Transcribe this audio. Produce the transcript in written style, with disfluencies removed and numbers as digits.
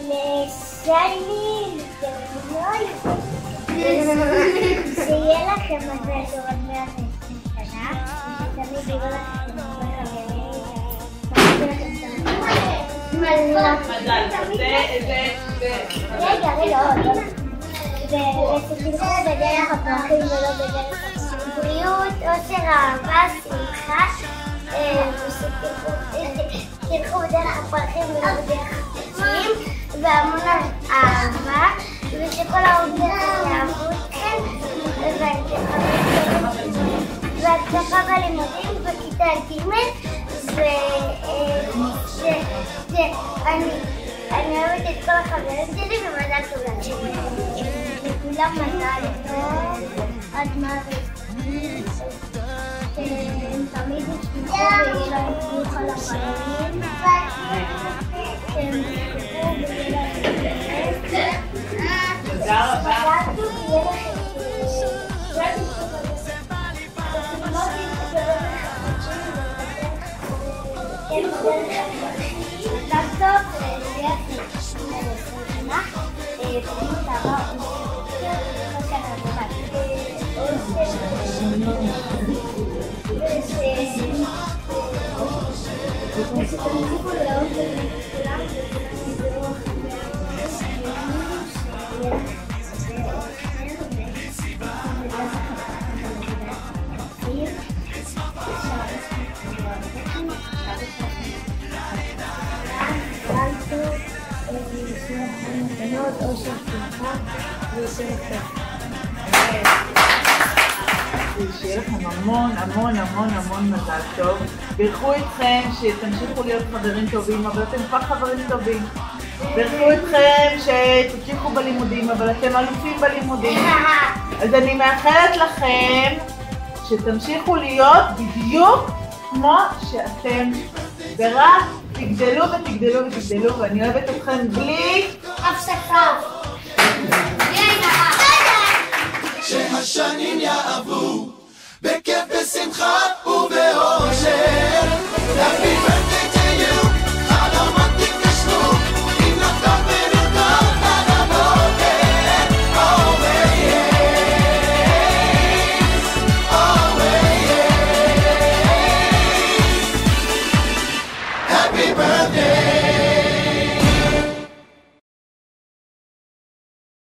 לשני, שיהיה לכם מזל טוב עד 120 שנה, שתמיד יהיו לכם רגע, עוד. ושתלכו בדרך הפרחים ולא בדרך הפרחים. בריאות, עושר, אהבה, שמחה, ושתלכו בדרך הפרחים ולא בדרך הפרחים, והמון אהבה, ושכל העובדים יאהבו אתכם, והצלחה בלימודים בכיתה ג' אני אוהבת את כל החברים שלי ומזל טוב לכולם מזל טוב עד 120 שהם תמיד ישמחו ויהיה להם חיוך על הפנים שהם ישמחו ויהיה להם חיוך תודה רבה שיהיה לכם המון מזל טוב. בירכו אתכם שתמשיכו להיות חברים טובים, אבל אתם כבר חברים טובים. בירכו אתכם שתמשיכו בלימודים, אבל אתם אלופים בלימודים. אז אני מאחלת לכם שתמשיכו להיות בדיוק כמו שאתם, ורק תגדלו ותגדלו, ואני אוהבת אתכם בלי הפסקה. שהשנים יעברו בכיף, בשמחה ובאושר.